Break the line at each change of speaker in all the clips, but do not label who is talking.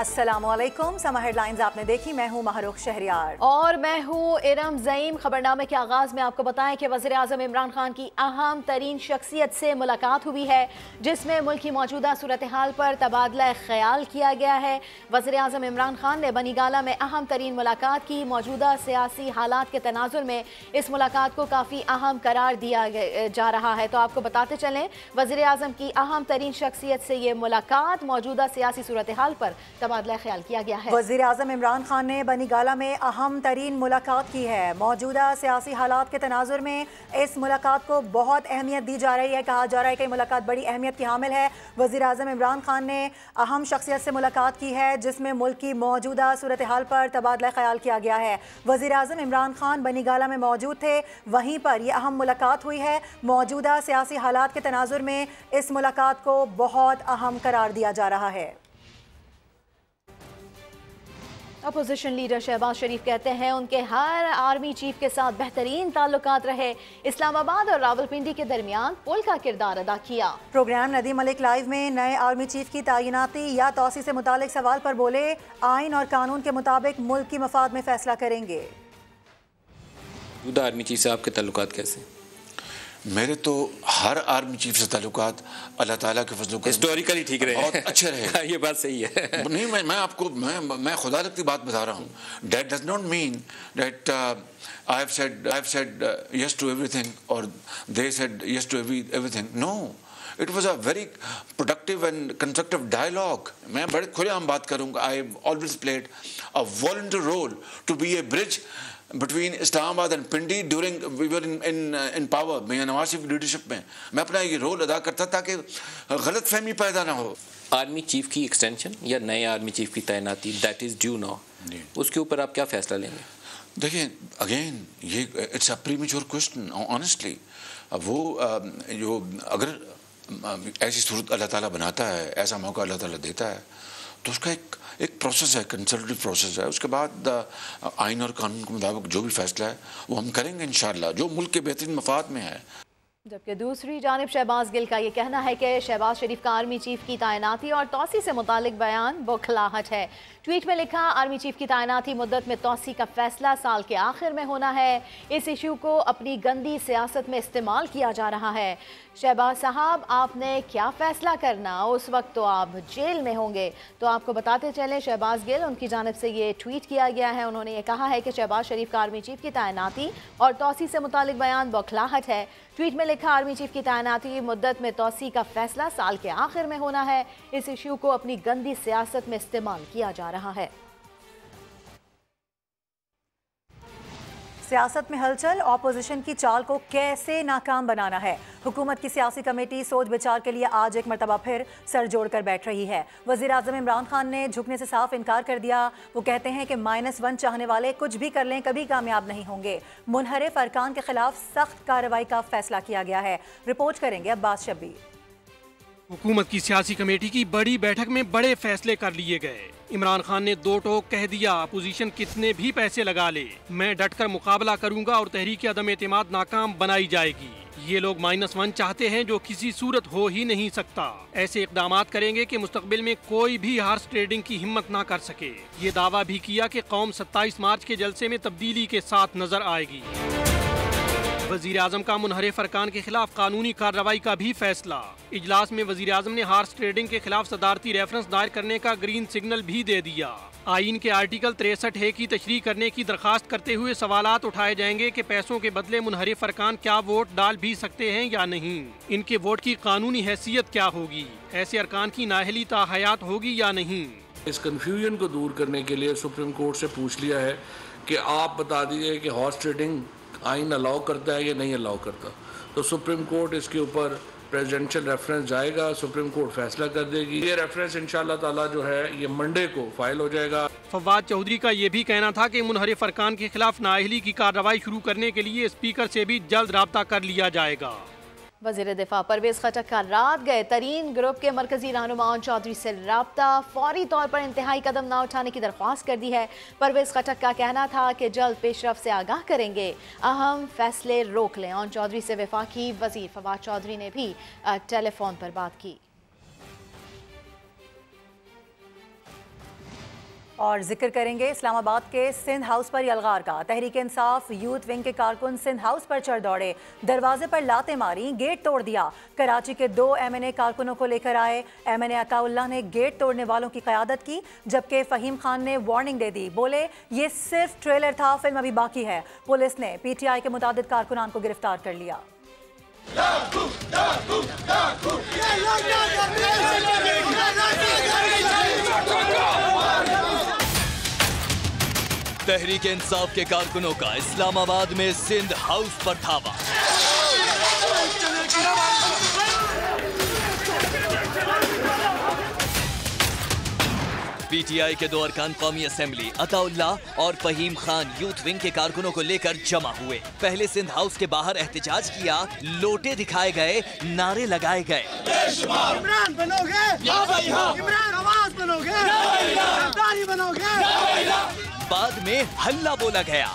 अस्सलामुअलैकुम। समा हेडलाइंस आपने देखी, मैं हूँ महरुख शहरियार
और मैं हूँ इरम ज़ईम। खबरनामे के आगाज़ में आपको बताएं कि वज़ीर आज़म इमरान खान की अहम तरीन शख्सियत से मुलाकात हुई है, जिसमें मुल्क की मौजूदा सूरत हाल पर तबादला ख्याल किया गया है। वज़ीर आज़म इमरान खान ने बनीगाला में अहम तरीन मुलाकात की। मौजूदा सियासी हालात के तनाजुर में इस मुलाकात को काफ़ी अहम करार दिया जा रहा है। तो आपको बताते चलें, वज़ीर आज़म की अहम तरीन शख्सियत से ये मुलाकात मौजूदा सियासी सूरत हाल पर तबादला ख्याल किया गया है।
वज़ीर आज़म इमरान खान ने बनीगाला में अहम तरीन मुलाकात की है। मौजूदा सियासी हालात के तनाजुर में इस मुलाकात को बहुत अहमियत दी जा रही है। कहा जा रहा है कि मुलाकात बड़ी अहमियत की हामिल है। वज़ीर आज़म इमरान खान ने अहम शख्सियत से मुलाकात की है, जिसमें मुल्क की मौजूदा सूरत हाल पर तबादला ख्याल किया गया है। वज़ीर आज़म इमरान खान बनीगाला में मौजूद थे, वहीं पर यह अहम मुलाकात हुई है। मौजूदा सियासी हालात के तनाजुर में इस मुलाकात को बहुत अहम करार दिया जा रहा है।
अपोजिशन लीडर शहबाज शरीफ कहते हैं उनके हर आर्मी चीफ के साथ बेहतरीन ताल्लुकात रहे। इस्लामाबाद और रावलपिंडी के दरमियान पुल का किरदार अदा किया।
प्रोग्राम नदीम मलिक लाइव में नए आर्मी चीफ की तैनाती या तौसी से मुतालिक सवाल पर बोले, आइन और कानून के मुताबिक मुल्क की मफाद में फैसला करेंगे।
आर्मी चीफ से आपके ताल्लुकात कैसे?
मेरे तो हर आर्मी चीफ से ताल्लुकात अल्लाह ताला के फजल का
हिस्टोरिकली ठीक रहे,
बहुत अच्छे रहे।
ये बात सही है।
नहीं, मैं आपको मैं खुदा लगती बात बता रहा हूँ। That does not mean that I have said yes to everything or they said yes to everything. No, it was a very productive and constructive dialogue. मैं बड़े खुलेआम बात करूँगा। I always played a volunteer role to be a bridge between Islamabad and Pindi during we were in power में Nawaz Sharif leadership में मैं अपना ये रोल अदा करता ताकि गलत फहमी पैदा ना हो।
आर्मी चीफ की एक्सटेंशन या नए आर्मी चीफ की तैनाती दैट इज ड्यू नाउ, उसके ऊपर आप क्या फैसला लेंगे?
देखिए, अगेन ये it's a premature question honestly. वो जो अगर ऐसी सूरत अल्लाह ताला बनाता है, ऐसा मौका अल्लाह ताला देता है, तो उसका एक प्रोसेस है, कंसल्टेटिव प्रोसेस है। उसके बाद आइन और कानून के मुताबिक जो भी फैसला है वो हम करेंगे इंशाअल्लाह, जो मुल्क के बेहतरीन मफाद में है।
जबकि दूसरी जानिब शहबाज गिल का ये कहना है कि शहबाज शरीफ का आर्मी चीफ की तैनाती और तौसी से मुतालिक बयान बौखलाहट है। ट्वीट में लिखा, आर्मी चीफ की तैनाती मुद्दत में तौसी का फैसला साल के आखिर में होना है। इस इशू को अपनी गंदी सियासत में इस्तेमाल किया जा रहा है। शहबाज साहब, आपने क्या फैसला करना, उस वक्त तो आप जेल में होंगे। तो आपको बताते चलें, शहबाज गिल उनकी जानिब से ये ट्वीट किया गया है। उन्होंने ये कहा है कि शहबाज शरीफ का आर्मी चीफ की तैनाती और तौसी से मुतालिक बयान बौखलाहट है। ट्वीट में लिखा, आर्मी चीफ की तैनाती की मुद्दत में तौसी का फैसला साल के आखिर में होना है। इस इशू को अपनी गंदी सियासत में इस्तेमाल किया जा रहा है।
सियासत में हलचल, ऑपोजिशन की चाल को कैसे नाकाम बनाना है। हुकूमत की सियासी कमेटी सोच विचार के लिए आज एक मरतबा फिर सर जोड़कर बैठ रही है। वज़ीर आज़म इमरान खान ने झुकने से साफ इनकार कर दिया। वो कहते हैं कि -1 चाहने वाले कुछ भी कर लें, कभी कामयाब नहीं होंगे। मुनहरिफ अरकान के खिलाफ सख्त कार्रवाई का फैसला किया गया है। रिपोर्ट करेंगे अब्बास शब्बीर।
हुकूमत की सियासी कमेटी की बड़ी बैठक में बड़े फैसले कर लिए गए। इमरान खान ने दो टोक कह दिया, अपोजिशन कितने भी पैसे लगा ले, मैं डटकर मुकाबला करूंगा और तहरीक अदम एतमाद नाकाम बनाई जाएगी। ये लोग -1 चाहते हैं जो किसी सूरत हो ही नहीं सकता। ऐसे इकदामात करेंगे कि मुस्तकबिल में कोई भी हार्स ट्रेडिंग की हिम्मत ना कर सके। ये दावा भी किया कि कौम 27 मार्च के जलसे में तब्दीली के साथ नजर आएगी। वजीर आजम का मुनहरिफ अरकान के खिलाफ कानूनी कार्रवाई का भी फैसला। इजलास में वजीर आजम ने हार्स ट्रेडिंग के खिलाफ सदारती रेफरेंस दायर करने का ग्रीन सिग्नल भी दे दिया। आइन के आर्टिकल 63 की तशरीह करने की दरखास्त करते हुए सवालात उठाए जाएंगे कि पैसों के बदले मुनहरिफ अरकान क्या वोट डाल भी सकते हैं या नहीं, इनके वोट की कानूनी हैसियत क्या होगी, ऐसे अरकान की नाअहली ताहयात होगी या नहीं।
इस कन्फ्यूजन को दूर करने के लिए सुप्रीम कोर्ट से पूछ लिया है कि आप बता दीजिए कि हॉर्स ट्रेडिंग आइन अलाउ करता है या नहीं अलाउ करता। तो सुप्रीम कोर्ट इसके ऊपर प्रेसिडेंशियल रेफरेंस जाएगा, सुप्रीम कोर्ट फैसला कर देगी। ये रेफरेंस इंशाल्लाह ताला जो है ये मंडे को फाइल हो जाएगा।
फवाद चौधरी का ये भी कहना था कि मुनहरिफ अरकान के खिलाफ नाअहली की कार्रवाई शुरू करने के लिए स्पीकर से भी जल्द राब्ता कर लिया जाएगा।
वज़ीर दिफा परवेज़ खटक का रात गए तरीन ग्रुप के मरकजी रहनुमा चौधरी से राब्ता, फौरी तौर पर इंतहाई कदम न उठाने की दरख्वास्त कर दी है। परवेज़ खटक का कहना था कि जल्द पेशरफ से आगाह करेंगे, अहम फैसले रोक लें। और चौधरी से वफाकी वज़ीर फवाद चौधरी ने भी टेलीफोन पर बात की।
और जिक्र करेंगे इस्लामाबाद के सिंध हाउस पर यलगार का। तहरीक इंसाफ यूथ विंग के कारकुन सिंध हाउस पर चढ़ दौड़े, दरवाजे पर लातें मारी, गेट तोड़ दिया। कराची के 2 MNA कारकुनों को लेकर आए। MNA अताउल्लाह ने गेट तोड़ने वालों की क़यादत की, जबकि फ़हीम खान ने वार्निंग दे दी। बोले ये सिर्फ ट्रेलर था, फिल्म अभी बाकी है। पुलिस ने PTI के मुतादिद कारकुनान को गिरफ्तार कर लिया।
तहरीक इंसाफ के कारकुनों का इस्लामाबाद में सिंध हाउस पर धावा। PTI के 2 अरकान कौमी असेंबली अताउल्लाह और फहीम खान यूथ विंग के कारकुनों को लेकर जमा हुए। पहले सिंध हाउस के बाहर एहतजाज किया, लोटे दिखाए गए, नारे लगाए गए।
इमरान बनोगे, इमरान आवाज बनोगे, सरदारी बनोगे।
बाद में हल्ला बोला गया।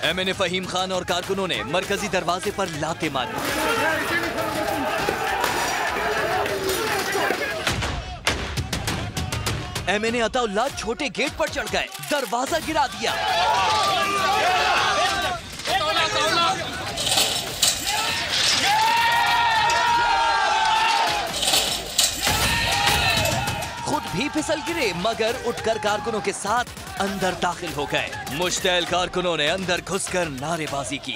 MNA फहीम खान और कारकुनों ने मरकजी दरवाजे पर लाते मारी। MNA अताउल्लाह छोटे गेट पर चढ़ गए, दरवाजा गिरा दिया। खुद भी फिसल गिरे, मगर उठकर कारकुनों के साथ अंदर दाखिल हो गए। मुश्तैल कारकुनों ने अंदर घुसकर नारेबाजी की।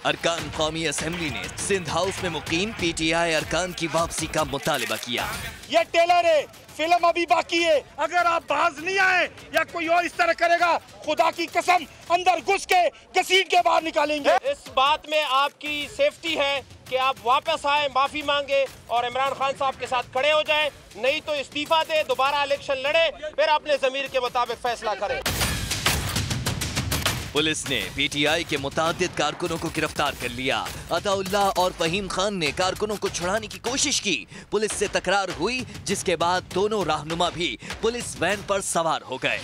अरकान कौमी असेंबली ने सिंध हाउस में मुकीम PTI अरकान की वापसी का मुतालिबा किया।
ये टेलर है, फिल्म अभी बाकी है। अगर आप बाज नहीं आए या कोई और इस तरह करेगा, खुदा की कसम अंदर घुस के घसीट के बाहर निकालेंगे।
इस बात में आपकी सेफ्टी है कि आप वापस आए, माफी मांगे और इमरान खान साहब के साथ खड़े हो जाएं, नहीं तो इस्तीफा दे, दोबारा इलेक्शन लड़े, फिर अपने ज़मीर के मुताबिक फैसला करें।
पुलिस ने PTI के मुतादिद कारकुनों को गिरफ्तार कर लिया। अताउल्लाह और फहीम खान ने कारकुनों को छुड़ाने की कोशिश की। पुलिस से तकरार हुई, जिसके बाद दोनों रहनुमा भी पुलिस वैन पर सवार हो गए।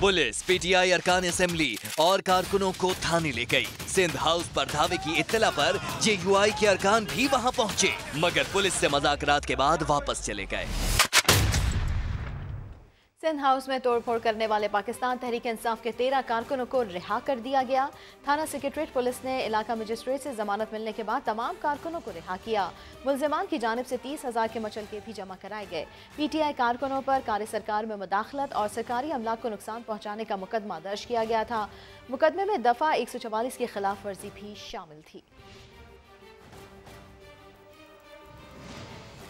पुलिस PTI अरकान असेंबली और कारकुनों को थाने ले गई। सिंध हाउस पर धावे की इत्तला पर JUI के अरकान भी वहां पहुंचे, मगर पुलिस से मुज़ाकरात के बाद वापस चले गए।
सिंध हाउस में तोड़फोड़ करने वाले पाकिस्तान तहरीक इंसाफ के 13 कारकुनों को रिहा कर दिया गया। थाना सेक्रेटरीट पुलिस ने इलाका मजिस्ट्रेट से जमानत मिलने के बाद तमाम कारकुनों को रिहा किया। मुल्जिमान की जानिब से 30,000 के मचलके भी जमा कराए गए। PTI कारकुनों पर कार्य सरकार में मुदाखलत और सरकारी अमलाक को नुकसान पहुँचाने का मुकदमा दर्ज किया गया था। मुकदमे में दफ़ा 144 की खिलाफ वर्जी भी शामिल थी।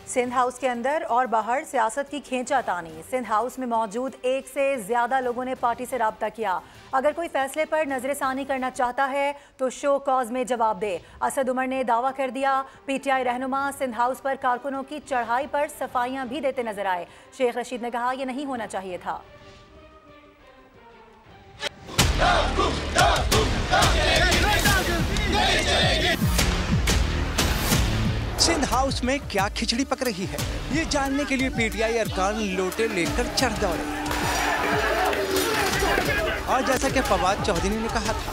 सिंध हाउस के अंदर और बाहर सियासत की खींचातानी। सिंध हाउस में मौजूद 1 से ज़्यादा लोगों ने पार्टी से राब्ता किया। अगर कोई फैसले पर नजरसानी करना चाहता है तो शो कॉज में जवाब दे। असद उमर ने दावा कर दिया। PTI रहनुमा सिंध हाउस पर कारकुनों की चढ़ाई पर सफाइयां भी देते नजर आए। शेख रशीद ने कहा यह नहीं होना चाहिए था।
सिंध हाउस में क्या खिचड़ी पक रही है, ये जानने के लिए PTI अरकान लोटे लेकर चढ़ दौड़े। और जैसा कि फवाद चौधरी ने कहा था,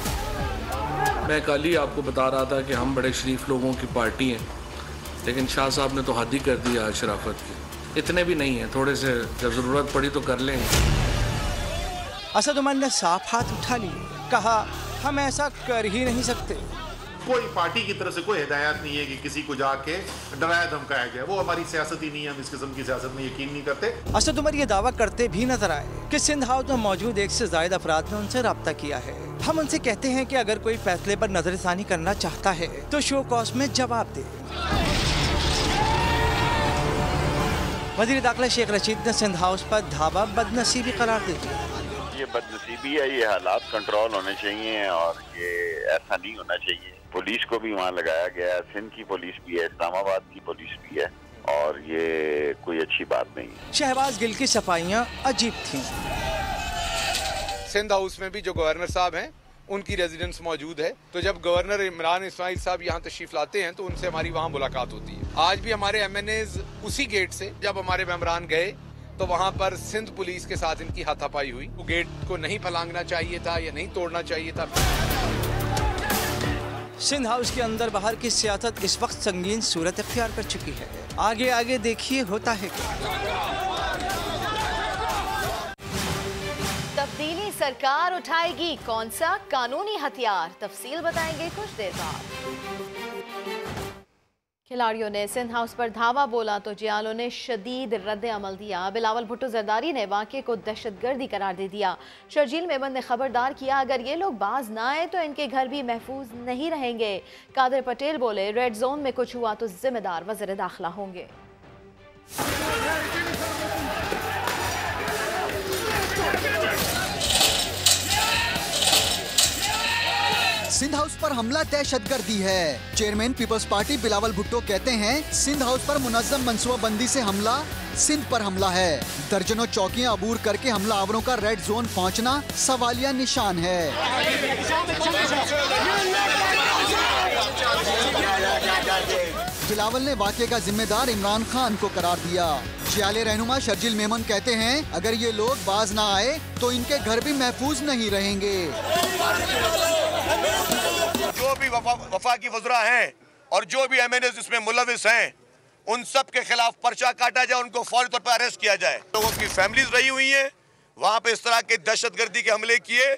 मैं कल ही आपको बता रहा था कि हम बड़े शरीफ लोगों की पार्टी हैं, लेकिन शाह साहब ने तो हद ही कर दिया शराफत की। इतने भी नहीं है, थोड़े से जब ज़रूरत पड़ी तो कर लेंगे।
असद उमर ने साफ हाथ उठा लिए, कहा हम ऐसा कर ही नहीं सकते।
कोई पार्टी की तरफ से कोई हिदायत नहीं है कि किसी को जाके डराया धमकाया गया। वो हमारी सियासत ही नहीं है, हम इस किस्म की सियासत में यकीन नहीं करते।
असद उमर ये दावा करते भी नजर आए कि सिंध हाउस में मौजूद 1 से ज़ायद अफराद ने उनसे रब्ता किया है। हम उनसे कहते हैं कि अगर कोई फैसले पर नजरसानी करना चाहता है तो शो कॉज में जवाब दे। वज़ीर दाखिला शेख रशीद ने सिंध हाउस पर धावा बदनसीबी करार दे दिया।
ये बदनसीबी है, ये हालात कंट्रोल होने चाहिए और ये ऐसा नहीं होना चाहिए। पुलिस को भी वहाँ लगाया गया है, सिंध की पुलिस भी है, इस्लामाबाद की पुलिस भी है, और ये कोई अच्छी बात नहीं है।
शहबाज गिल की सफाइयाँ अजीब थीं।
सिंध हाउस में भी जो गवर्नर साहब हैं उनकी रेजिडेंस मौजूद है, तो जब गवर्नर इमरान इस्माइल साहब यहाँ तशरीफ लाते हैं तो उनसे हमारी वहाँ मुलाकात होती है। आज भी हमारे MNAs उसी गेट से जब हमारे मेंबरान गए तो वहाँ पर सिंध पुलिस के साथ इनकी हाथापाई हुई। गेट को नहीं फलांगना चाहिए था या नहीं तोड़ना चाहिए था।
सिंध हाउस के अंदर बाहर की सियासत इस वक्त संगीन सूरत इख्तियार कर चुकी है। आगे आगे देखिए होता है क्या।
तब्दीली सरकार उठाएगी कौन सा कानूनी हथियार, तफसील बताएंगे कुछ देर बाद। खिलाड़ियों ने सिंध हाउस पर धावा बोला तो जियालों ने शदीद रद्द अमल दिया। बिलावल भुट्टो जरदारी ने वाक़े को दहशतगर्दी करार दे दिया। शर्जील मेमन ने खबरदार किया, अगर ये लोग बाज ना आए तो इनके घर भी महफूज नहीं रहेंगे। कादिर पटेल बोले, रेड जोन में कुछ हुआ तो जिम्मेदार वज़ीर दाखिला होंगे।
सिंध हाउस पर हमला दहशतगर्दी है। चेयरमैन पीपल्स पार्टी बिलावल भुट्टो कहते हैं, सिंध हाउस पर मुनज़्ज़म मनसूबाबंदी से हमला सिंध पर हमला है। दर्जनों चौकियां अबूर करके हमलावरों का रेड जोन पहुंचना सवालिया निशान है। बिलावल ने वाक़े का जिम्मेदार इमरान खान को करार दिया। जियाले रहनुमा शर्जील मेमन कहते हैं, अगर ये लोग बाज ना आए तो इनके घर भी महफूज नहीं रहेंगे।
जो भी वफा की वज़रा हैं और जो भी MNA इसमें मुलविस हैं, उन सब के खिलाफ पर्चा काटा जाए, उनको फौरी तौर पर अरेस्ट किया जाए। लोगों की फैमिलीज रही हुई हैं, वहाँ पे इस तरह के दहशतगर्दी के हमले किए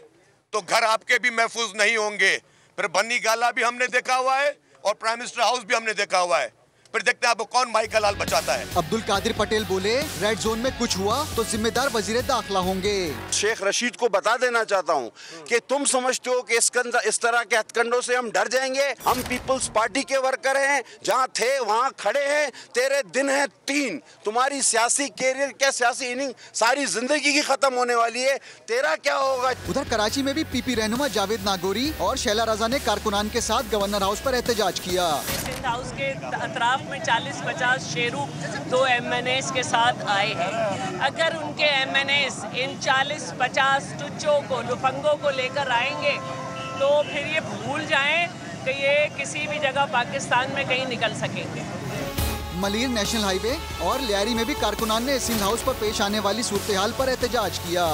तो घर आपके भी महफूज नहीं होंगे। फिर बन्नी गाला भी हमने देखा हुआ है और प्राइम मिनिस्टर हाउस भी हमने देखा हुआ है। फिर देखते हैं आपको कौन माई का लाल बचाता है।
अब्दुल कादिर पटेल बोले, रेड जोन में कुछ हुआ तो जिम्मेदार वजीर दाखिला होंगे।
शेख रशीद को बता देना चाहता हूँ कि तुम समझते हो कि इस तरह के हथकंडों से हम डर जाएंगे। हम पीपल्स पार्टी के वर्कर हैं, जहाँ थे वहाँ खड़े हैं। तेरे दिन हैं 3, तुम्हारी सियासी कैरियर क्या सियासी इनिंग सारी जिंदगी की खत्म होने वाली है। तेरा क्या होगा।
उधर कराची में भी पीपी रहनुमा जावेद नागोरी और शैला रजा ने कारकुनान के साथ गवर्नर हाउस पर एहतजाज किया।
सिंध हाउस के अतराफ में 40-50 शेरू 2 MNAs के साथ आए हैं। अगर उनके MNAs इन 40-50 टुच्चों को लुफंगों को लेकर आएंगे तो फिर ये भूल जाएं कि ये किसी भी जगह पाकिस्तान में कहीं निकल सकेंगे।
मलीर नेशनल हाईवे और लियारी में भी कारकुनान ने सिंध हाउस पर पेश आने वाली सूरत-ए-हाल पर एहतजाज किया।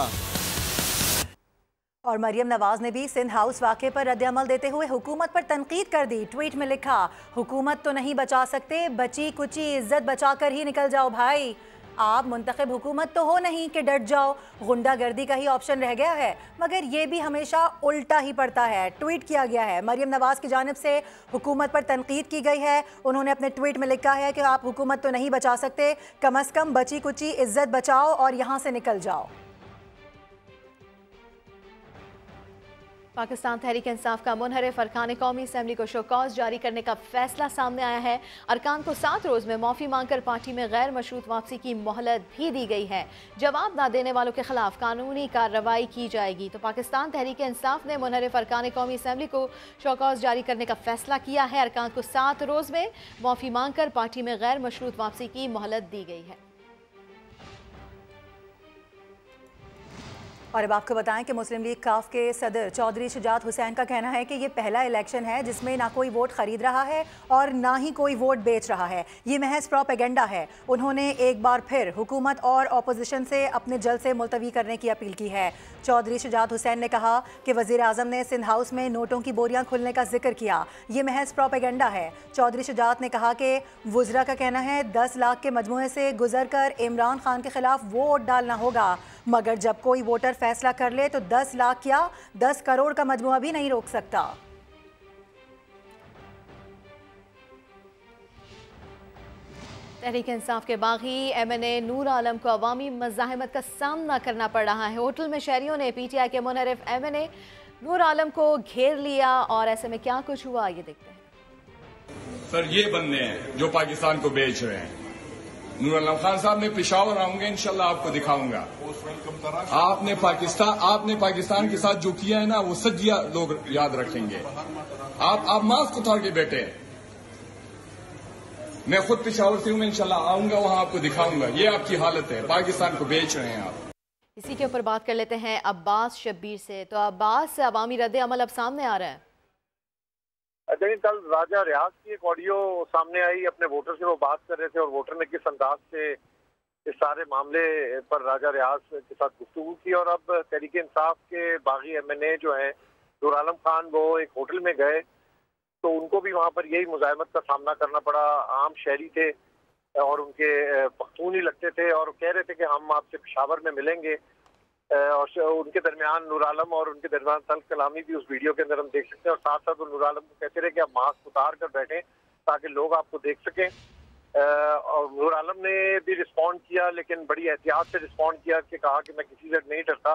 और मरियम नवाज ने भी सिंध हाउस वाक़े पर रद्द-ए-अमल देते हुए हुकूमत पर तनकीद कर दी। ट्वीट में लिखा, हुकूमत तो नहीं बचा सकते, बची कुची इज्जत बचा कर ही निकल जाओ भाई। आप मुंतखब हुकूमत तो हो नहीं कि डट जाओ, गुंडागर्दी का ही ऑप्शन रह गया है, मगर ये भी हमेशा उल्टा ही पड़ता है। ट्वीट किया गया है। मरियम नवाज की जानिब से हुकूमत पर तनकीद की गई है। उन्होंने अपने ट्वीट में लिखा है कि आप हुकूमत तो नहीं बचा सकते, कम अज़ कम बची कुची इज्जत बचाओ और यहाँ से निकल जाओ। पाकिस्तान तहरीक इंसाफ का मुनहरिफ अरकान कौमी असम्बली को शोकॉज जारी करने का फैसला सामने आया है। अरकान को 7 रोज़ में माफ़ी मांगकर पार्टी में गैर मशरूत वापसी की मोहलत भी दी गई है। जवाब न देने वालों के खिलाफ कानूनी कार्रवाई की जाएगी। तो पाकिस्तान तहरीक इंसाफ ने मुनहरिफ अरकान कौमी असम्बली को शोकॉज जारी करने का फैसला किया है। अरकान को 7 रोज़ में माफ़ी मांगकर पार्टी में गैर मशरूत वापसी की मोहलत दी गई है। और अब आपको बताएं कि मुस्लिम लीग काफ के सदर चौधरी शुजात हुसैन का कहना है कि ये पहला इलेक्शन है जिसमें ना कोई वोट खरीद रहा है और ना ही कोई वोट बेच रहा है। ये महज प्रोपेगेंडा है। उन्होंने एक बार फिर हुकूमत और अपोजिशन से अपने जलसे मुलतवी करने की अपील की है। चौधरी शुजात हुसैन ने कहा कि वज़ीर आज़म ने सिंध हाउस में नोटों की बोरियां खुलने का जिक्र किया, ये महज प्रोपेगेंडा है। चौधरी शुजात ने कहा कि वुज़रा का कहना है 10 लाख के मजमूए से गुजर कर इमरान खान के खिलाफ वोट डालना होगा, मगर जब कोई वोटर फैसला कर ले तो 10 लाख क्या 10 करोड़ का मजमुआ भी नहीं रोक सकता। तहरीक इंसाफ के बागी MNA नूर आलम को अवामी मज़ाहमत का सामना करना पड़ रहा है। होटल में शहरियों ने PTI के मुनहरिफ MNA नूर आलम को घेर लिया और ऐसे में क्या कुछ हुआ ये देखते हैं।
सर ये बंदे हैं जो पाकिस्तान को बेच रहे हैं। नूर आलम खान साहब मैं पेशावर आऊंगा, इंशाल्लाह आपको दिखाऊंगा। आपने पाकिस्तान के साथ जो किया है ना वो सजिया लोग याद रखेंगे। आप मास्क उतार के बैठे हैं। मैं खुद पेशावर से हूं, मैं इंशाल्लाह आऊंगा, वहां आपको दिखाऊंगा। ये आपकी हालत है, पाकिस्तान को बेच रहे हैं आप।
इसी के ऊपर बात कर लेते हैं अब्बास शब्बीर से। तो अब्बास, अवामी रद्द अमल अब सामने आ रहा है।
देखिए, कल राजा रियाज की एक ऑडियो सामने आई, अपने वोटर से वो बात कर रहे थे और वोटर ने किस अंदाज से इस सारे सारे मामले पर राजा रियाज के साथ गुफ्तगू की और अब तहरीक इंसाफ के बागी MNA जो हैं नूर आलम खान, वो एक होटल में गए तो उनको भी वहाँ पर यही मुज़ाहमत का सामना करना पड़ा। आम शहरी थे और उनके पख्तून ही लगते थे और कह रहे थे कि हम आपसे पेशावर में मिलेंगे और उनके दरमियान नूर आलम और उनके दरमियान तल्ख कलामी भी उस वीडियो के अंदर हम देख सकते हैं और साथ साथ वो नूर आलम को कहते रहे कि आप मास्क उतार कर बैठें ताकि लोग आपको देख सकें। और नूर आलम ने भी रिस्पॉन्ड किया लेकिन बड़ी एहतियात से रिस्पॉन्ड किया कि कहा कि मैं किसी से नहीं डरता।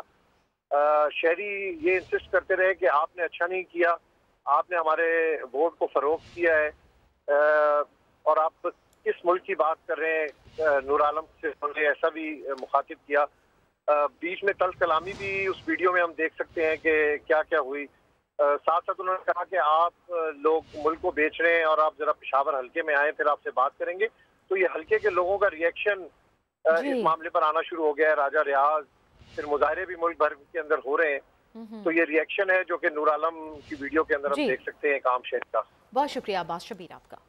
शहरी ये इंसिस्ट करते रहे कि आपने अच्छा नहीं किया, आपने हमारे वोट को फरोख्त किया है और आप किस मुल्क की बात कर रहे हैं। नूर आलम से उन्होंने ऐसा भी मुखातिब किया। बीच में तल्ख कलामी भी उस वीडियो में हम देख सकते हैं कि क्या क्या हुई। साथ साथ उन्होंने कहा कि आप लोग मुल्क को बेच रहे हैं और आप जरा पेशावर हल्के में आए फिर आपसे बात करेंगे। तो ये हल्के के लोगों का रिएक्शन इस मामले पर आना शुरू हो गया है। राजा रियाज, फिर मुजाहरे भी मुल्क भर के अंदर हो रहे हैं। तो ये रिएक्शन है जो कि नूर आलम की वीडियो के अंदर हम देख सकते हैं एक आम शहर का।
बहुत शुक्रिया अब्बास शबीर आपका।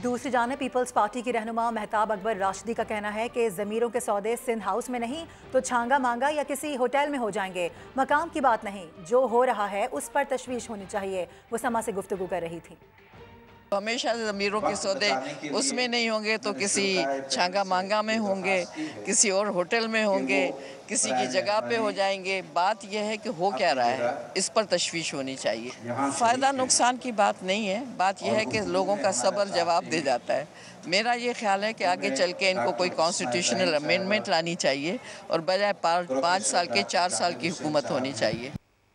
दूसरी जाने पीपल्स पार्टी की रहनुमा महताब अकबर राशिदी का कहना है कि ज़मीरों के सौदे सिंध हाउस में नहीं तो छांगा मांगा या किसी होटल में हो जाएंगे। मकाम की बात नहीं, जो हो रहा है उस पर तशवीश होनी चाहिए। वो समा से गुफ्तगू कर रही थी।
हमेशा ज़मीरों के सौदे उसमें नहीं होंगे तो किसी छांगा मांगा में होंगे, किसी और होटल में होंगे, किसी की जगह पे हो जाएंगे। बात यह है कि हो क्या रहा है इस पर तशवीश होनी चाहिए। फ़ायदा नुकसान की बात नहीं है, बात यह है कि लोगों का सब्र जवाब दे जाता है। मेरा ये ख्याल है कि आगे चल के इनको कोई कॉन्स्टिट्यूशनल अमेंडमेंट लानी चाहिए और बजाय 5 साल के 4 साल की हुकूमत होनी चाहिए।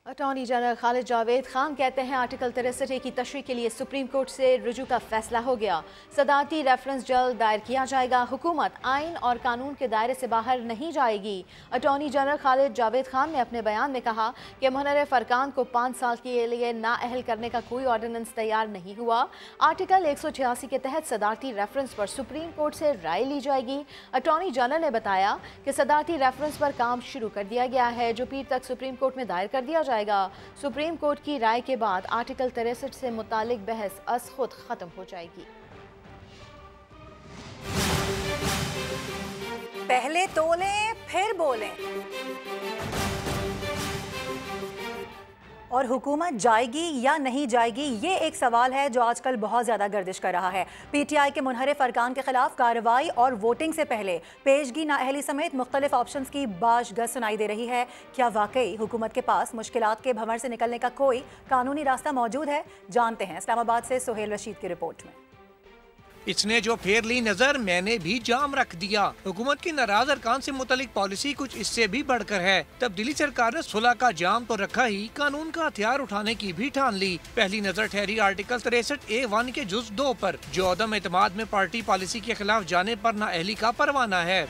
अटॉर्नी जनरल खालिद जावेद खान कहते हैं आर्टिकल 63 की तशरीह के लिए सुप्रीम कोर्ट से रुजू का फैसला हो गया। सदारती रेफरेंस जल्द दायर किया जाएगा। हुकूमत आइन और कानून के दायरे से बाहर नहीं जाएगी। अटॉर्नी जनरल खालिद जावेद खान ने अपने बयान में कहा कि मुनहरिफ अरकान को 5 साल के लिए नाअहल करने का कोई ऑर्डिनेंस तैयार नहीं हुआ। आर्टिकल 186 के तहत सदारती रेफरेंस पर सुप्रीम कोर्ट से राय ली जाएगी। अटॉर्नी जनरल ने बताया कि सदारती रेफरेंस पर काम शुरू कर दिया गया है जो पीर तक सुप्रीम कोर्ट में दायर कर दिया जाएगा। सुप्रीम कोर्ट की राय के बाद आर्टिकल 63 से मुतालिक बहस अज खुद खत्म हो जाएगी।
पहले तोलें फिर बोलें और हुकूमत जाएगी या नहीं जाएगी, ये एक सवाल है जो आजकल बहुत ज़्यादा गर्दिश कर रहा है। PTI के मुनहरिफ अरकान के खिलाफ कार्रवाई और वोटिंग से पहले पेशगी नाअहली समेत मुख्तलिफ ऑप्शंस की बाशगश सुनाई दे रही है। क्या वाकई हुकूमत के पास मुश्किलात के भंवर से निकलने का कोई कानूनी रास्ता मौजूद है? जानते हैं इस्लामाबाद से सुहेल रशीद की रिपोर्ट में।
इसने जो फेर ली नजर मैंने भी जाम रख दिया। हुकूमत की नाराज अरकान से मुतालिक पॉलिसी कुछ इससे भी बढ़कर है। तब्दीली सरकार ने सुलह का जाम तो रखा ही, कानून का हथियार उठाने की भी ठान ली। पहली नजर ठहरी आर्टिकल 63A1 के जुज 2 पर, जो अदम एतमाद में पार्टी पॉलिसी के खिलाफ जाने पर नाअहली का परवाना है।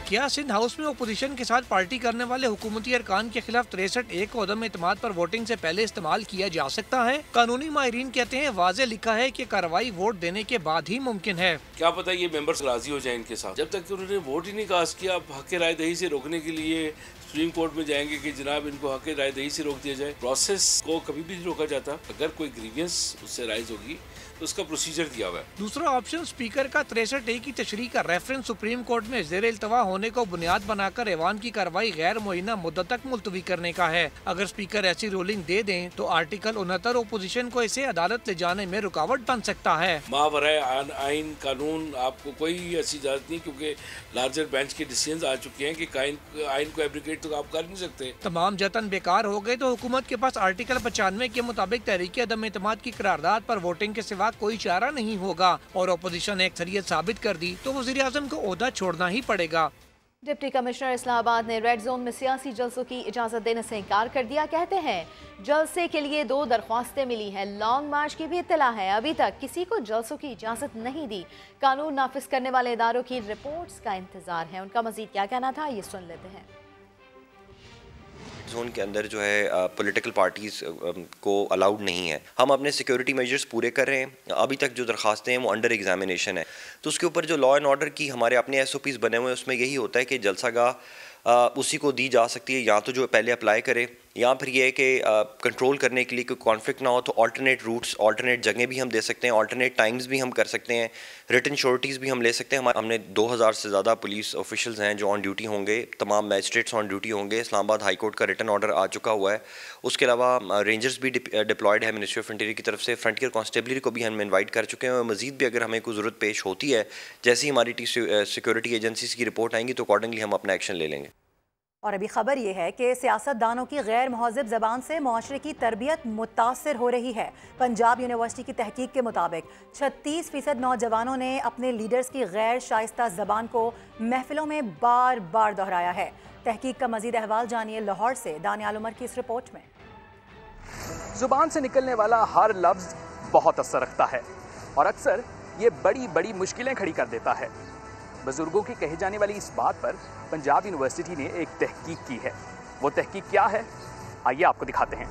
क्या सिंध हाउस में अपोजिशन के साथ पार्टी करने वाले हुकूमती अरकान के खिलाफ 63A को अदम एतमाद पर वोटिंग से पहले इस्तेमाल किया जा सकता है? कानूनी माहिरीन कहते हैं वाज़े लिखा है कि कार्रवाई वोट देने के बाद ही मुमकिन है।
क्या पता ये मेंबर्स राजी हो जाए इनके साथ। जब तक उन्होंने वोट ही नहीं कास्ट किया, आप हक राय दही से रोकने के लिए सुप्रीम कोर्ट में जाएंगे कि जनाब इनको हक राय दही से रोक दिया जाए। प्रोसेस को कभी भी नहीं रोका जाता। अगर कोई ग्रीवियंस उससे राइज होगी तो उसका प्रोसीजर दिया हुआ है।
दूसरा ऑप्शन स्पीकर का 63A की तशरीह का रेफरेंस सुप्रीम कोर्ट में ज़ेर इल्तवा होने को बुनियाद बनाकर ऐवान की कार्रवाई गैर मुअय्यना मुद्दत तक मुलतवी करने का है। अगर स्पीकर ऐसी रूलिंग दे दें तो आर्टिकल 69 अपोजिशन को इसे अदालत ले जाने में रुकावट बन सकता है।
मावराए आइन कानून आपको कोई ऐसी इजाजत नहीं, क्योंकि लार्जर बेंच के डिसीजन आ चुके हैं कि आइन को एब्रिकेट तो आप कर नहीं सकते।
तमाम जतन बेकार हो गए तो हुकूमत के पास आर्टिकल 95 के मुताबिक तहरीक अदम एतमाद की करारदाद पर वोटिंग के सिवा कोई चारा नहीं होगा और अपोजिशन ने अक्सरियत साबित कर दी तो वज़ीर आज़म को ओहदा छोड़ना ही पड़ेगा।
डिप्टी कमिश्नर इस्लामाबाद ने रेड जोन में सियासी जलसों की इजाज़त देने से इनकार कर दिया। कहते हैं जलसे के लिए 2 दरख्वास्तें मिली हैं, लॉन्ग मार्च की भी इत्तला है। अभी तक किसी को जलसों की इजाज़त नहीं दी। कानून नाफिज करने वाले इदारों की रिपोर्ट्स का इंतजार है। उनका मजीद क्या कहना था, ये सुन लेते हैं।
जोन के अंदर जो है पॉलिटिकल पार्टीज़ को अलाउड नहीं है। हम अपने सिक्योरिटी मेजर्स पूरे कर रहे हैं। अभी तक जो दरखास्तें हैं वो अंडर एग्जामिनेशन है, तो उसके ऊपर जो लॉ एंड ऑर्डर की हमारे अपने SOPs बने हुए हैं उसमें यही होता है कि जलसागाह उसी को दी जा सकती है, या तो जो पहले अप्लाई करे या फिर ये है कि कंट्रोल करने के लिए कोई कॉन्फ्लिक्ट ना हो तो ऑल्टरनेट रूट्स, ऑल्टरनेट जगह भी हम दे सकते हैं, ऑल्टरनेट टाइम्स भी हम कर सकते हैं, रिटन श्योरिटीज़ भी हम ले सकते हैं। हमने 2000 से ज़्यादा पुलिस ऑफिशियल्स हैं जो ऑन ड्यूटी होंगे, तमाम मैजिस्ट्रेट्स ऑन ड्यूटी होंगे। इस्लामाबाद हाई कोर्ट का रिटन ऑर्डर आ चुका हुआ है। उसके अलावा रेंजर्स भी डिप्लॉयड है मिनिस्ट्री ऑफ इंटीरियर की तरफ से। फ्रंटियर कांस्टेबलरी को भी हम इन्वाइट कर चुके हैं और मज़ीद भी अगर हमें कोई ज़रूरत पेश होती है, जैसे ही हमारी सिक्योरिटी एजेंसीज की रिपोर्ट आएंगी तो अकॉर्डिंगली हम अपना एक्शन ले लेंगे।
और अभी खबर ये है कि सियासतदानों की गैर महज़िब ज़बान से मुआशरे की तरबियत मुतासर हो रही है। पंजाब यूनिवर्सिटी की तहकीक के मुताबिक 36% नौजवानों ने अपने लीडर्स की गैर शाइस्ता ज़बान को महफिलों में बार बार दोहराया है। तहकीक का मज़ीद अहवाल जानिए लाहौर से दानियाल उमर की इस रिपोर्ट में।
जुबान से निकलने वाला हर लफ्ज़ बहुत असर रखता है और अक्सर ये बड़ी बड़ी मुश्किलें खड़ी कर देता है। बुजुर्गों की कही जाने वाली इस बात पर पंजाब यूनिवर्सिटी ने एक तहकीक की है। वो तहकीक क्या है, आइए आपको दिखाते हैं।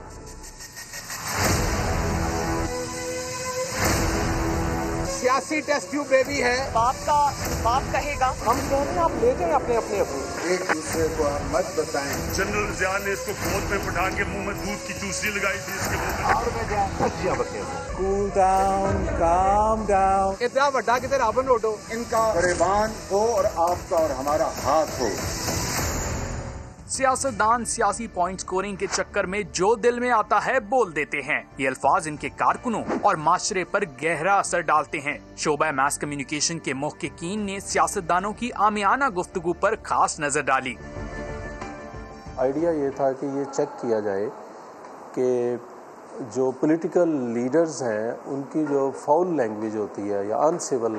सियासी टेस्ट ट्यूब बेबी है, बाप कहेगा, हम कह रहे हैं आप ले जाएं अपने एक दूसरे को हम मत बताएं। जनरल ज़िया ने इसको गोद में पठान के मुंह में दूध की चूसनी लगाई थी इसके मुंह में। Cool down, calm down. इतना बड़ा किधर रावण रोडो, इनका गरीबान हो और आपका और हमारा हाथ हो।
सियासतदान सियासी पॉइंट स्कोरिंग के चक्कर में जो दिल में आता है बोल देते हैं। ये अल्फाज इनके कारकुनों और माशरे पर गहरा असर डालते हैं। शोबा मास कम्युनिकेशन के मुहक्किकीन ने सियासतदानों की आमियाना गुफ्तगू पर खास नजर डाली।
आइडिया ये था कि ये चेक किया जाए कि जो पॉलिटिकल लीडर्स हैं उनकी जो फाउल लैंग्वेज होती है या अनसिविल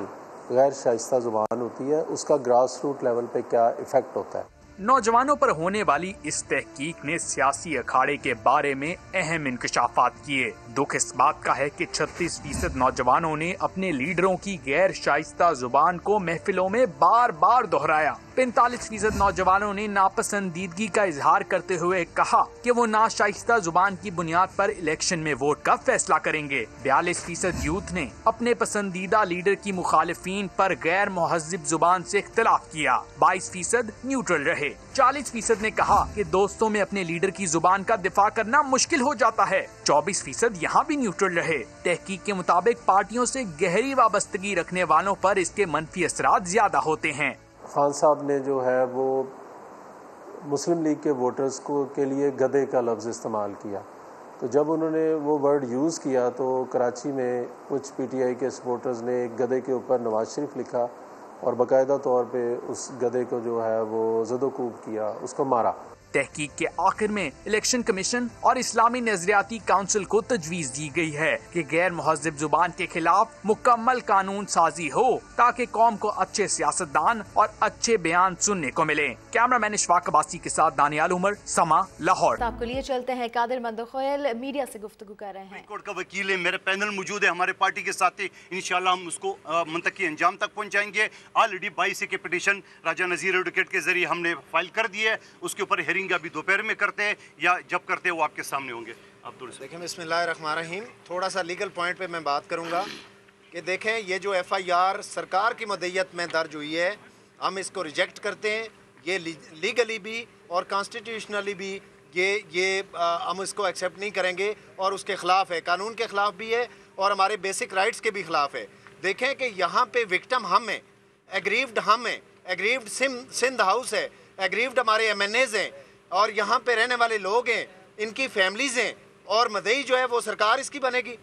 गैर शाइस्ता ज़ुबान होती है, उसका ग्रास रूट लेवल पे क्या इफ़ेक्ट होता है।
नौजवानों पर होने वाली इस तहकीक ने सियासी अखाड़े के बारे में अहम इंकशाफात किए। दुख इस बात का है कि 36% नौजवानों ने अपने लीडरों की गैर शाइस्ता जुबान को महफिलों में बार बार दोहराया। 45% नौजवानों ने नापसंदीदगी का इजहार करते हुए कहा कि वो नाशाइस्ता जुबान की बुनियाद पर इलेक्शन में वोट का फैसला करेंगे। 42% यूथ ने अपने पसंदीदा लीडर की मुखालिफिन पर गैर मुहज्जिब जुबान से इख्तिलाफ किया। 22% न्यूट्रल रहे। 40% ने कहा कि दोस्तों में अपने लीडर की जुबान का दिफा करना मुश्किल हो जाता है। 24% यहाँ भी न्यूट्रल रहे। तहकीक के मुताबिक पार्टियों से गहरी वाबस्तगी रखने वालों पर इसके मनफी असरात ज्यादा होते हैं।
खान साहब ने जो है वो मुस्लिम लीग के वोटर्स को के लिए गधे का लफ्ज़ इस्तेमाल किया, तो जब उन्होंने वो वर्ड यूज़ किया तो कराची में कुछ पीटीआई के सपोर्टर्स ने एक गधे के ऊपर नवाज शरीफ लिखा और बाकायदा तौर पे उस गधे को जो है वो ज़दोकूब किया, उसको मारा।
तहकीक के आखिर में इलेक्शन कमीशन और इस्लामी नजरियाती काउंसिल को तजवीज दी गई है कि गैर मुहज्जिब जुबान के खिलाफ मुकम्मल कानून साजी हो ताकि कौम को अच्छे सियासतदान और अच्छे बयान सुनने को मिले। कैमरामैन इशफाक अब्बासी के साथ दानियाल उमर, समा, लाहौर।
आपको लिए चलते हैं। कादिर मंदखोयल मीडिया से गुफ्तगू कर रहे हैं।
कोर्ट का वकील है, मेरा पैनल मौजूद है हमारे पार्टी के साथ। इंशाल्लाह हम उसको मुंतकी अंजाम तक पहुँचाएंगे। ऑलरेडी 22 के पिटीशन राजा नजीर एडवोकेट के जरिए हमने फाइल कर दी है। उसके ऊपर हेरिंग अभी दोपहर में करते हैं या जब करते हैं वो आपके सामने होंगे।
देखें, बिस्मिल्लाहिर्रहमानिर्रहीम, थोड़ा सा लीगल पॉइंट पे मैं बात करूंगा कि देखें ये जो FIR सरकार की मदय्यत में दर्ज हुई है, हम इसको रिजेक्ट करते हैं। ये लीगली भी और कॉन्स्टिट्यूशनली भी ये हम इसको एक्सेप्ट नहीं करेंगे और उसके ख़िलाफ़ है, कानून के ख़िलाफ़ भी है और हमारे बेसिक राइट्स के भी ख़िलाफ़ है। देखें कि यहाँ पे विक्टिम हम हैं, एग्रीव्ड हम हैं, एग्रीव्ड सिंध हाउस है, एग्रीव्ड हमारे MNAs हैं और यहाँ पे रहने वाले लोग हैं, इनकी फैमिलीज हैं और मदई जो है वो सरकार इसकी बनेगी।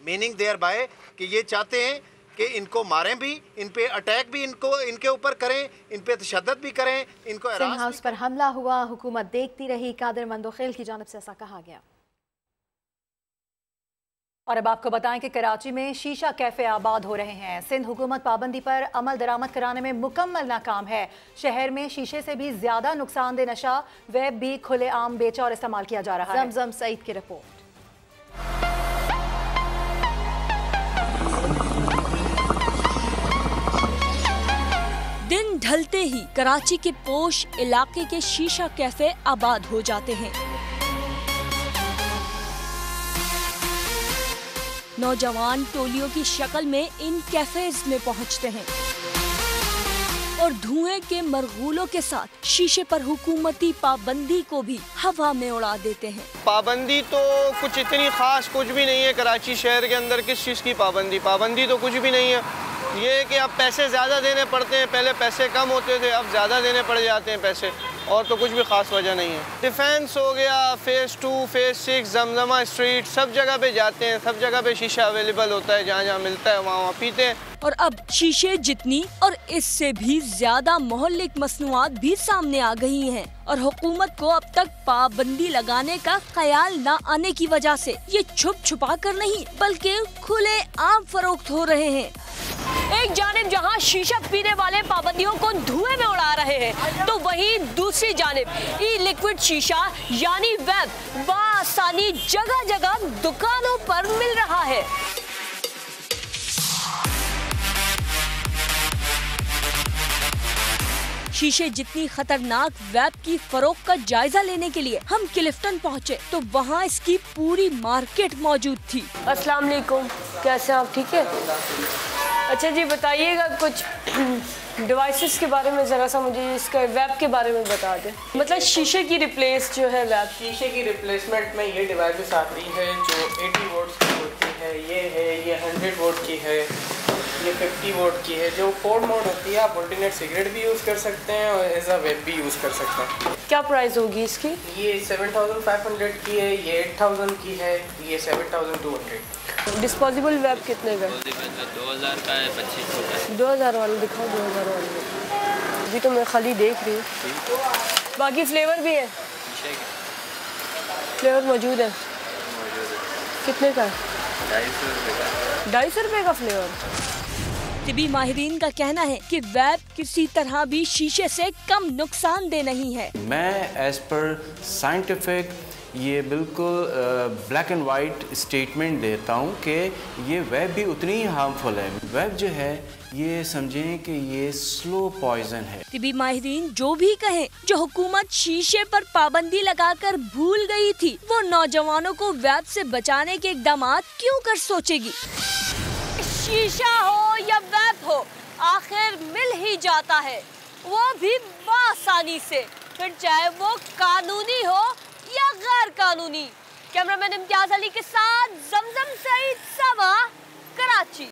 मीनिंग देयर बाय कि ये चाहते हैं कि इनको मारें भी, इन पे अटैक भी इनके ऊपर करें, इन पे तशद्दुद भी करें, इनको
सिंध हाउस पर हमला हुआ, हुकूमत देखती रही, कादिर मंदोखेल की जानिब से ऐसा कहा गया। और अब आपको बताएं कि कराची में शीशा कैफे आबाद हो रहे हैं। सिंध हुकूमत पाबंदी पर अमल दरामद कराने में मुकम्मल नाकाम है। शहर में शीशे से भी ज्यादा नुकसानदेह नशा वेब भी खुलेआम बेचा और इस्तेमाल किया जा रहा है। जमजम सईद की रिपोर्ट।
दिन ढलते ही कराची के पोश इलाके के शीशा कैफे आबाद हो जाते हैं। नौजवान टोलियों की शक्ल में इन कैफेज में पहुंचते हैं और धुएं के मरगूलों के साथ शीशे पर हुकूमती पाबंदी को भी हवा में उड़ा देते हैं।
पाबंदी तो कुछ इतनी खास कुछ भी नहीं है कराची शहर के अंदर। किस चीज़ की पाबंदी तो कुछ भी नहीं है। ये कि अब पैसे ज़्यादा देने पड़ते हैं, पहले पैसे कम होते थे, अब ज़्यादा देने पड़ जाते हैं पैसे, और तो कुछ भी खास वजह नहीं है। डिफेंस हो गया, फेज़ 2, फेज़ 6, जमजमा स्ट्रीट, सब जगह पे जाते हैं, सब जगह पे शीशा अवेलेबल होता है, जहाँ जहाँ मिलता है वहाँ पीते हैं।
और अब शीशे जितनी और इससे भी ज्यादा मोहल्लिक मसनूआत भी सामने आ गई हैं और हुकूमत को अब तक पाबंदी लगाने का ख्याल न आने की वजह से ये छुप छुपा कर नहीं बल्कि खुले आम फरोख्त हो रहे हैं। एक जानिब जहां शीशा पीने वाले पाबंदियों को धुएं में उड़ा रहे हैं, तो वहीं दूसरी जानिब ई लिक्विड शीशा यानी वेब बआसानी जगह जगह दुकानों पर मिल रहा है। शीशे जितनी खतरनाक वेब की फरोख्त का जायजा लेने के लिए हम क्लिफ्टन पहुंचे तो वहां इसकी पूरी मार्केट मौजूद थी।
अस्सलाम वालेकुम, कैसे आप? ठीक है। अच्छा जी, बताइएगा कुछ डिवाइसेस के बारे में, ज़रा सा मुझे इसका वेब के बारे में बता दें। मतलब शीशे की रिप्लेस जो है वेब,
शीशे की रिप्लेसमेंट में ये डिवाइसेस आती है जो 80 वोट्स की होती है, ये 100 वोट की है, ये 50 वोट की है। जो 4 मोड होती है, आप अल्टरनेट सिगरेट भी यूज़ कर सकते हैं और एज अ वेब भी यूज़ कर सकते हैं।
क्या प्राइस होगी इसकी?
ये 7500 की है, ये 8000 की है, ये 7200।
डिस्पोजेबल वेब कितने का?
2000 का है, 2500 का है।
2000 वाला दिखाओ, 2000 वाला। अभी तो मैं खाली देख रही हूँ। बाकी फ्लेवर भी है? फ्लेवर मौजूद है? कितने का है? 250 रुपये का फ्लेवर।
तिबी माहिरीन का कहना है कि वेब किसी तरह भी शीशे से कम नुकसानदेह नहीं है।
मैं एज पर साइंटिफिक ये बिल्कुल ब्लैक एंड वाइट स्टेटमेंट देता हूँ कि ये वेब भी उतनी ही हार्मफुल है। वेब जो है ये समझें कि ये स्लो पॉइजन है।
तिबी माहिरीन जो भी कहें, जो हुकूमत शीशे पर पाबंदी लगाकर भूल गई थी, वो नौजवानों को वेब से बचाने के इकदाम क्यों कर सोचेगी। शीशा हो या वेब हो, आखिर मिल ही जाता है, वो भी बआसानी से, फिर चाहे वो कानूनी हो या गैर कानूनी। कैमरामैन इम्तियाज अली के साथ जमजम सईद, सवा, कराची।